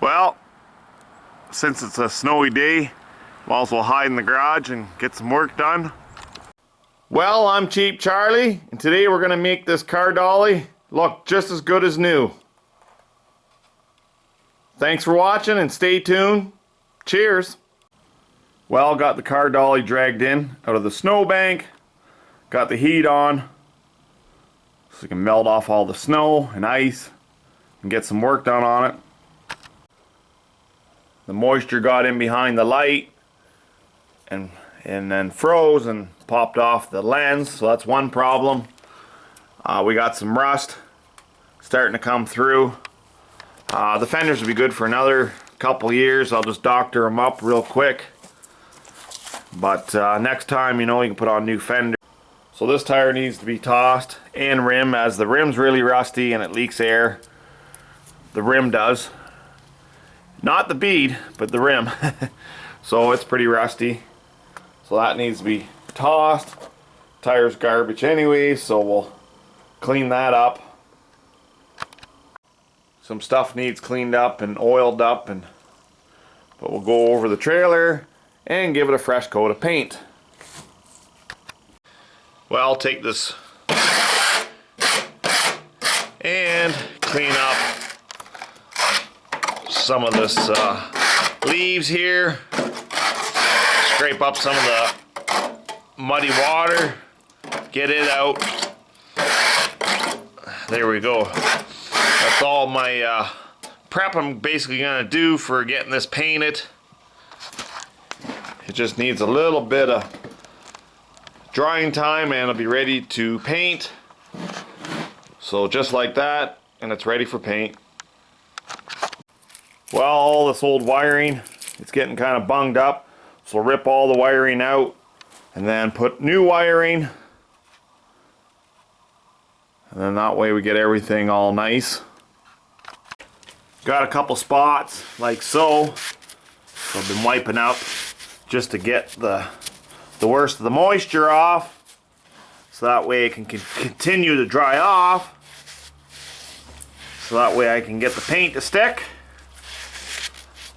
Well, since it's a snowy day, might as well hide in the garage and get some work done. Well, I'm Cheap Charlie, and today we're going to make this car dolly look just as good as new. Thanks for watching and stay tuned. Cheers! Well, got the car dolly dragged in out of the snowbank. Got the heat on so you can melt off all the snow and ice and get some work done on it. The moisture got in behind the light and then froze and popped off the lens, so that's one problem. We got some rust starting to come through. The fenders will be good for another couple years. I'll just doctor them up real quick. But next time, you can put on new fenders. So this tire needs to be tossed and rim, as the rim's really rusty and it leaks air. The rim does. Not the bead, but the rim. So it's pretty rusty. So that needs to be tossed. Tire's garbage anyway, so we'll clean that up. Some stuff needs cleaned up and oiled up, but we'll go over the trailer and give it a fresh coat of paint. Well, I'll take this and clean up some of this leaves here. Scrape up some of the muddy water, get it out. There we go. That's all my prep I'm basically gonna do for getting this painted. It just needs a little bit of drying time and it'll be ready to paint. So just like that, and it's ready for paint. Well, all this old wiring, it's getting kind of bunged up. So we'll rip all the wiring out and then put new wiring. And then that way we get everything all nice. Got a couple spots like so. So I've been wiping up just to get the worst of the moisture off. So that way it can continue to dry off. So that way I can get the paint to stick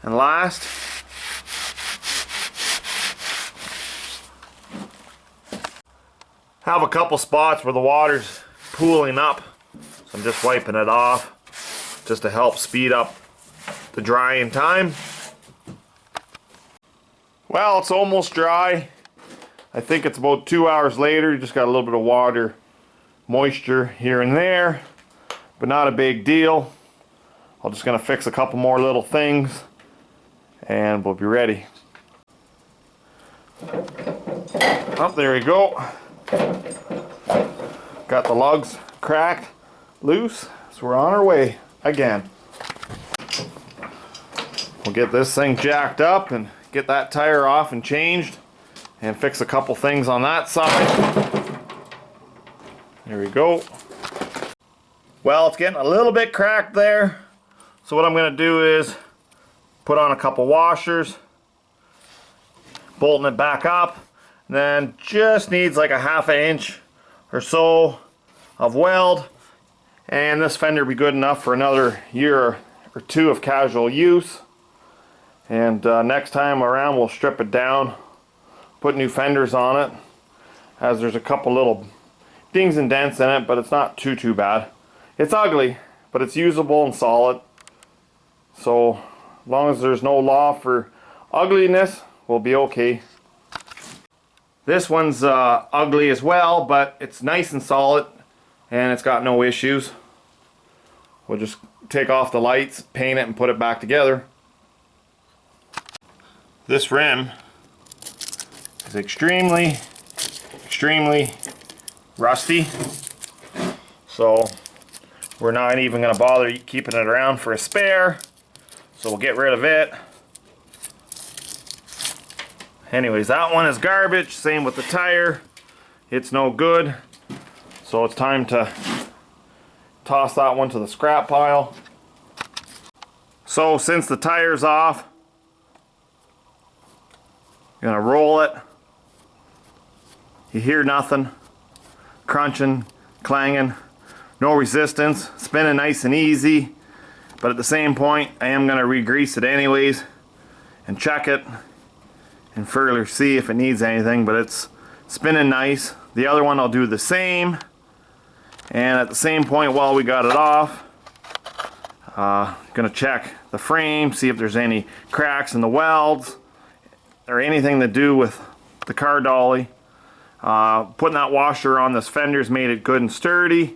and last. Have a couple spots where the water's pooling up, so I'm just wiping it off just to help speed up the drying time. Well, it's almost dry. I think it's about 2 hours later. You just got a little bit of water moisture here and there, but not a big deal. I'm just gonna fix a couple more little things and we'll be ready. Oh, there we go. Got the lugs cracked loose, so we're on our way again. We'll get this thing jacked up and get that tire off and changed and fix a couple things on that side. There we go. Well, it's getting a little bit cracked there, so what I'm going to do is put on a couple washers, bolting it back up, and then just needs like a ½ inch or so of weld, and this fender will be good enough for another year or two of casual use. And next time around we'll strip it down, put new fenders on it, as there's a couple little dings and dents in it, but it's not too bad. It's ugly, but it's usable and solid, so as long as there's no law for ugliness, we'll be okay. This one's ugly as well, but it's nice and solid and it's got no issues. We'll just take off the lights, paint it, and put it back together. This rim is extremely rusty, so we're not even going to bother keeping it around for a spare, so we'll get rid of it. Anyways, that one is garbage. Same with the tire. It's no good. So it's time to toss that one to the scrap pile. So since the tire's off, I'm gonna roll it. You hear nothing. Crunching, clanging, no resistance, spinning nice and easy. But at the same point, I am going to re-grease it anyways and check it and further see if it needs anything, but it's spinning nice. The other one I'll do the same, and at the same point while we got it off, gonna check the frame, see if there's any cracks in the welds or anything to do with the car dolly. Putting that washer on this fender's made it good and sturdy,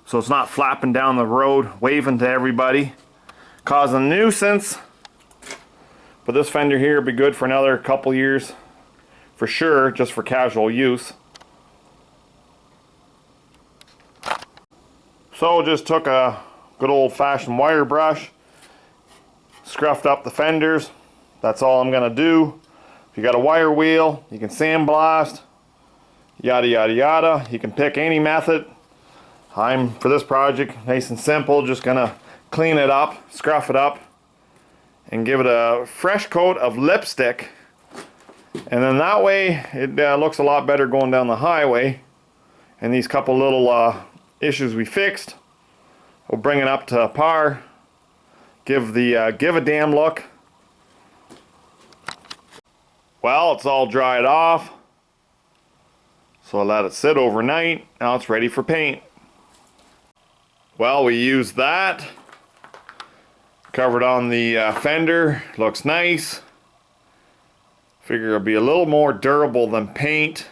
so it's not flapping down the road waving to everybody, causing a nuisance. But this fender here will be good for another couple years for sure, just for casual use. So just took a good old-fashioned wire brush, scruffed up the fenders. That's all I'm gonna do. If you got a wire wheel, you can sandblast, yada yada yada. You can pick any method. I'm, for this project, nice and simple, just gonna clean it up, scruff it up, and give it a fresh coat of lipstick. And then that way it looks a lot better going down the highway. And these couple little issues we fixed, we'll bring it up to par, give the give a damn look. Well, it's all dried off, so I let it sit overnight. Now it's ready for paint. Well, we used that, covered on the fender, looks nice. Figure it'll be a little more durable than paint,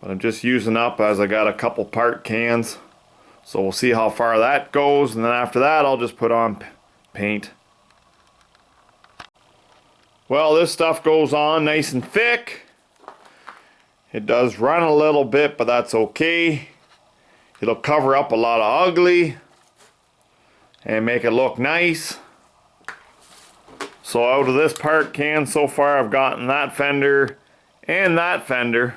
but I'm just using up as I got a couple part cans, so we'll see how far that goes, and then after that I'll just put on paint. Well, this stuff goes on nice and thick. It does run a little bit, but that's okay. It'll cover up a lot of ugly and make it look nice. So out of this part can so far, I've gotten that fender and that fender,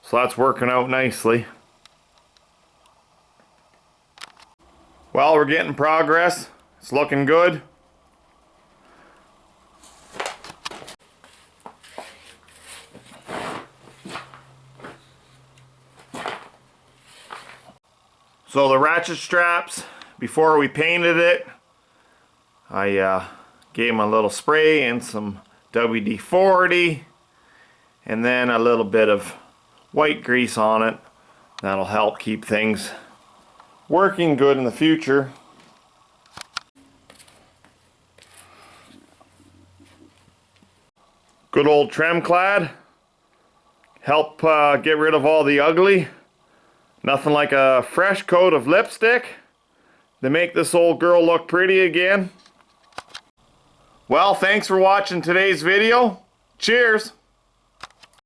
so that's working out nicely. Well, we're getting progress. It's looking good. So the ratchet straps, before we painted it, I gave them a little spray and some WD-40 and then a little bit of white grease on it. That'll help keep things working good in the future. Good old Tremclad. Help get rid of all the ugly. Nothing like a fresh coat of lipstick to make this old girl look pretty again. Well, thanks for watching today's video. Cheers!